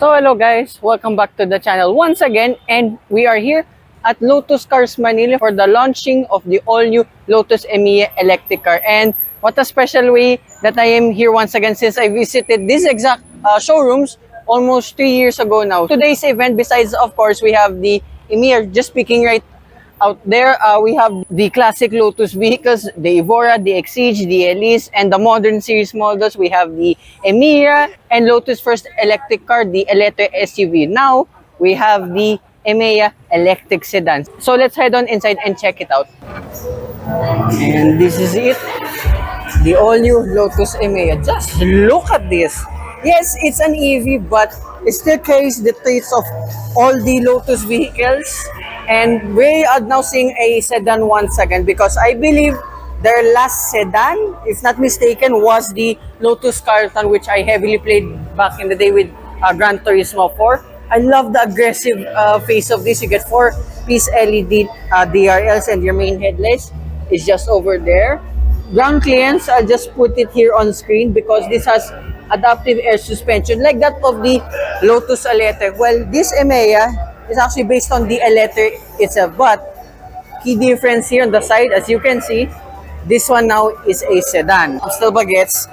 So hello guys, welcome back to the channel once again, and we are here at Lotus Cars Manila for the launching of the all-new Lotus Emeya electric car. And what a special way that I am here once again since I visited this exact showrooms almost 3 years ago now. Today's event, besides of course we have the Emeya just speaking right out there, we have the classic Lotus vehicles, the Evora, the Exige, the Elise, and the modern series models. We have the Emeya and Lotus first electric car, the Eletre SUV. Now, we have the Emeya electric sedan. So let's head on inside and check it out. And this is it, the all-new Lotus Emeya. Just look at this. Yes, it's an EV, but it still carries the traits of all the Lotus vehicles. And we are now seeing a sedan once again because I believe their last sedan, if not mistaken, was the Lotus Cars, which I heavily played back in the day with Gran Turismo 4. I love the aggressive face of this. You get 4-piece LED DRLs, and your main headlights is just over there. Ground clearance, I'll just put it here on screen because this has adaptive air suspension like that of the Lotus Eletre. Well, this Emeya is actually based on the Eletre itself, but key difference here on the side, as you can see, this one now is a sedan. Still bagets,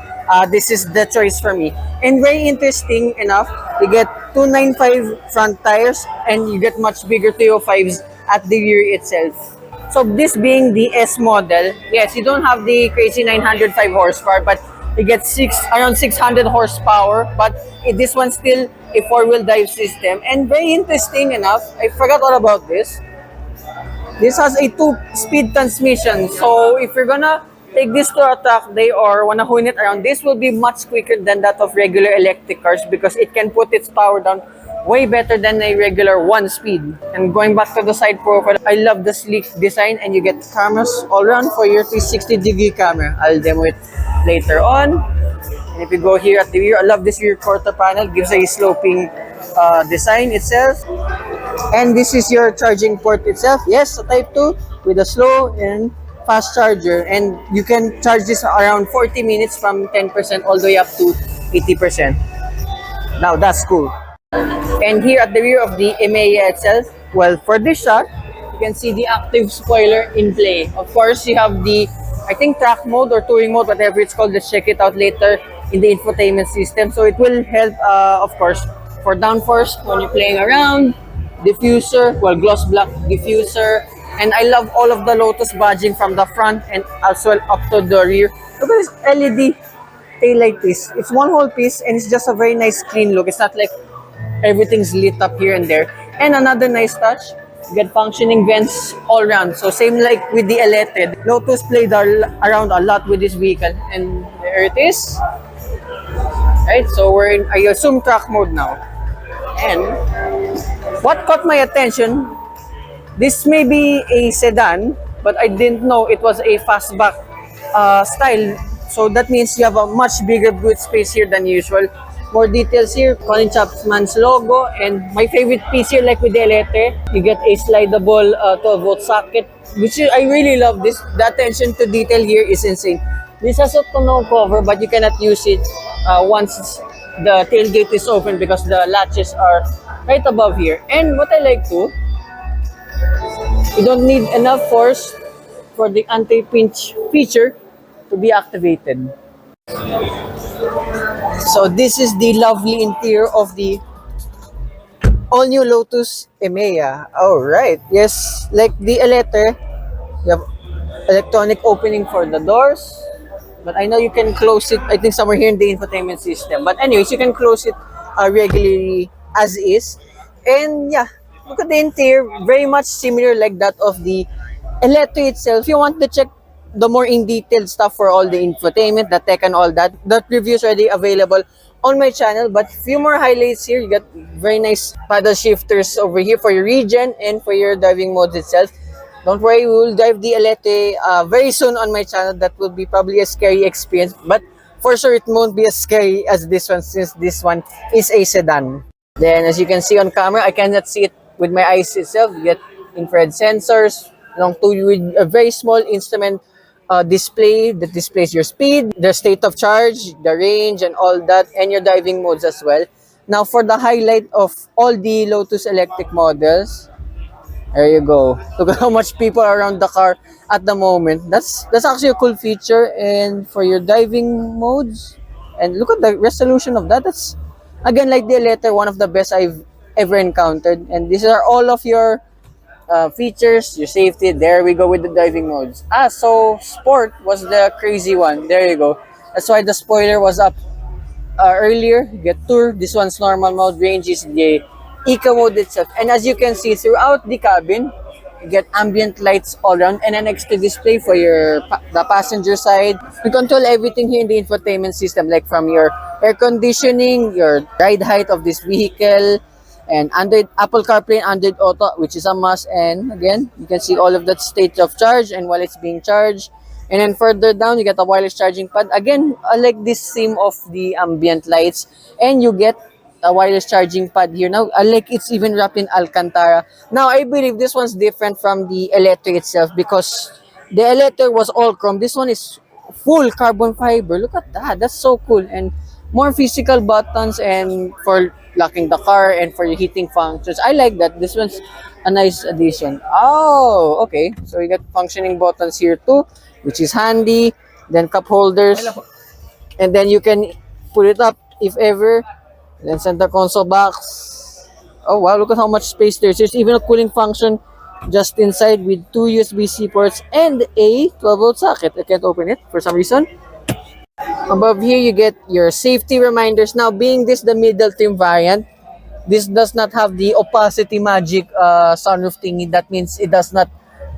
this is the choice for me. And very interesting enough, you get 295 front tires and you get much bigger 305s at the rear itself. So this being the S model, yes, you don't have the crazy 905 horsepower, but you get around 600 horsepower, but this one's still a four-wheel drive system. And very interesting enough, I forgot all about this. This has a 2-speed transmission. So if you're gonna take this to a track day or wanna hone it around, this will be much quicker than that of regular electric cars because it can put its power down way better than a regular 1-speed. And going back to the side profile, I love the sleek design, and you get cameras all around for your 360-degree camera. I'll demo it later on. And if you go here at the rear, I love this rear quarter panel. Gives a sloping design itself. And this is your charging port itself. Yes, a Type 2 with a slow and fast charger. And you can charge this around 40 minutes from 10% all the way up to 80%. Now, that's cool. And here at the rear of the Emeya itself, well, for this shot, you can see the active spoiler in play. Of course, you have the, I think, track mode or touring mode, whatever it's called. Let's check it out later in the infotainment system. So it will help, of course, for downforce when you're playing around. Diffuser, well, gloss black diffuser. And I love all of the Lotus badging from the front and as well up to the rear. Look at this LED taillight piece. It's one whole piece and it's just a very nice clean look. It's not like everything's lit up here and there. And another nice touch, you get functioning vents all around. So same like with the Eletre. Lotus played around a lot with this vehicle. And there it is. Right, so we're in, I assume, track mode now. And what caught my attention, this may be a sedan, but I didn't know it was a fastback style. So that means you have a much bigger boot space here than usual. More details here, Colin Chapman's logo, and my favorite piece here, like with the Eletre, you get a slidable 12-volt socket, which I really love this. The attention to detail here is insane. This has a tonneau cover, but you cannot use it once the tailgate is open because the latches are right above here. And what I like too, you don't need enough force for the anti-pinch feature to be activated. So this is the lovely interior of the all-new Lotus Emeya. Alright, yes, like the Eletre, you have electronic opening for the doors. But I know you can close it, I think somewhere here in the infotainment system. But anyways, you can close it regularly as is. And yeah, look at the interior, very much similar like that of the Eletre itself. If you want to check the more in-detailed stuff for all the infotainment, the tech and all that, that review is already available on my channel. But few more highlights here. You got very nice paddle shifters over here for your regen and for your driving modes itself. Don't worry, we will drive the Eletre very soon on my channel. That will be probably a scary experience, but for sure it won't be as scary as this one since this one is a sedan. Then as you can see on camera, I cannot see it with my eyes itself. You get infrared sensors, along with a very small instrument display that displays your speed, the state of charge, the range, and all that, and your driving modes as well. Now, for the highlight of all the Lotus electric models, there you go. Look at how much people are around the car at the moment. That's actually a cool feature. And for your driving modes, and look at the resolution of that. That's again like the Eletre, one of the best I've ever encountered. And these are all of your features, your safety. There we go with the driving modes. So sport was the crazy one. There you go. That's why the spoiler was up earlier. You get tour. This one's normal mode. Range is the eco mode itself. And as you can see throughout the cabin, you get ambient lights all around and an extra display for your the passenger side. You control everything here in the infotainment system, like from your air conditioning, your ride height of this vehicle, and Android, Apple CarPlay, and Android Auto, which is a must. And again, you can see all of that state of charge and while it's being charged. And then further down, you get a wireless charging pad. Again, I like this theme of the ambient lights. And you get a wireless charging pad here. Now, I like it's even wrapped in Alcantara. Now, I believe this one's different from the Eletre itself because the Eletre was all chrome. This one is full carbon fiber. Look at that. That's so cool. And more physical buttons and for locking the car and for your heating functions. I like that. This one's a nice addition. Oh, okay. So you get functioning buttons here too, which is handy. Then cup holders. And then you can put it up if ever. Then center console box. Oh wow, look at how much space there is. There's even a cooling function just inside with two USB-C ports and a 12-volt socket. I can't open it for some reason. Above here, you get your safety reminders. Now, being this the middle trim variant, this does not have the opacity magic sunroof thingy. That means it does not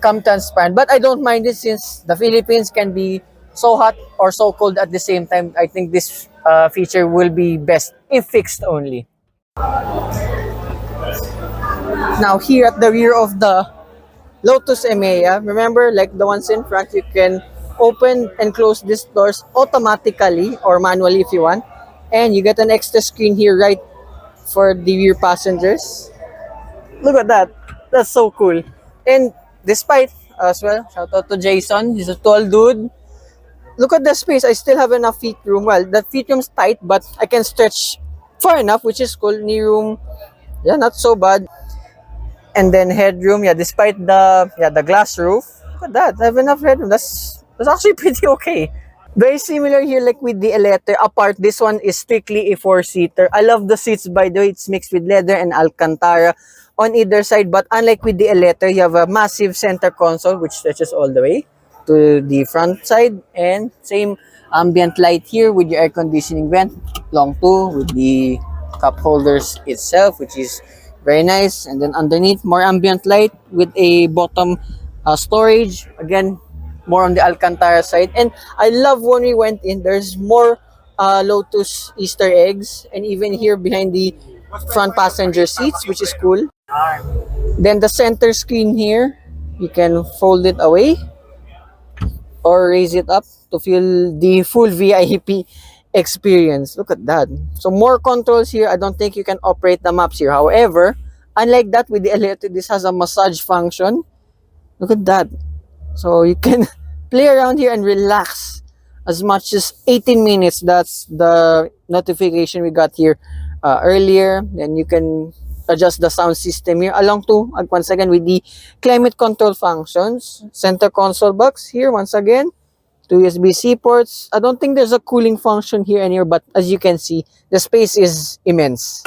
come transparent. But I don't mind it since the Philippines can be so hot or so cold at the same time. I think this feature will be best if fixed only. Now, here at the rear of the Lotus Emeya, remember, like the ones in front, you can open and close these doors automatically or manually if you want. And you get an extra screen here right for the rear passengers. Look at that. That's so cool. And despite, as well, shout out to Jason. He's a tall dude. Look at the space. I still have enough feet room. Well, the feet room's tight, but I can stretch far enough, which is cool. Knee room, yeah, not so bad. And then headroom, yeah, despite the glass roof. Look at that. I have enough headroom. That's actually pretty okay. Very similar here like with the Eletre. Apart, this one is strictly a four-seater. I love the seats, by the way. It's mixed with leather and Alcantara on either side. But unlike with the Eletre, you have a massive center console which stretches all the way to the front side. And same ambient light here with your air conditioning vent. Long too with the cup holders itself, which is very nice. And then underneath, more ambient light with a bottom storage. Again, more on the Alcantara side. And I love when we went in, there's more Lotus Easter eggs. And even here behind the front passenger seats, which is cool. Then the center screen here, you can fold it away or raise it up to feel the full VIP experience. Look at that. So more controls here. I don't think you can operate the maps here. However, unlike that with the Eletre, this has a massage function. Look at that. So you can play around here and relax as much as 18 minutes. That's the notification we got here earlier. Then you can adjust the sound system here along to, once again, with the climate control functions. Center console box here, once again. Two USB-C ports. I don't think there's a cooling function here anywhere, but as you can see, the space is immense.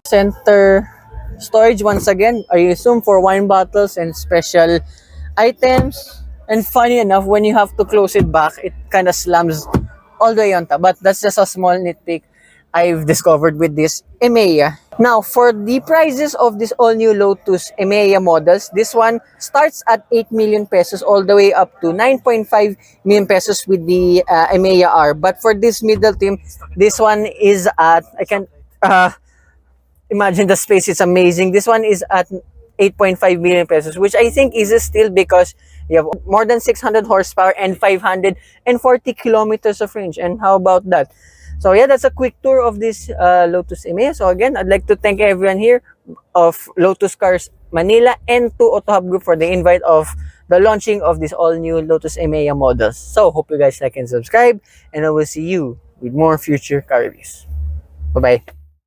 Center storage, once again, I assume for wine bottles and special items. And funny enough, when you have to close it back, it kind of slams all the way on top. But that's just a small nitpick I've discovered with this Emeya. Now, for the prices of this all-new Lotus Emeya models, this one starts at 8 million pesos all the way up to 9.5 million pesos with the Emeya R. But for this middle trim, this one is at, I can imagine the space is amazing. This one is at 8.5 million pesos, which I think is a steal because you have more than 600 horsepower and 540 kilometers of range. And how about that? So yeah, that's a quick tour of this Lotus Emeya. So again, I'd like to thank everyone here of Lotus Cars Manila and to Auto Hub Group for the invite of the launching of this all-new Lotus Emeya models. So hope you guys like and subscribe, and I will see you with more future car reviews. Bye-bye.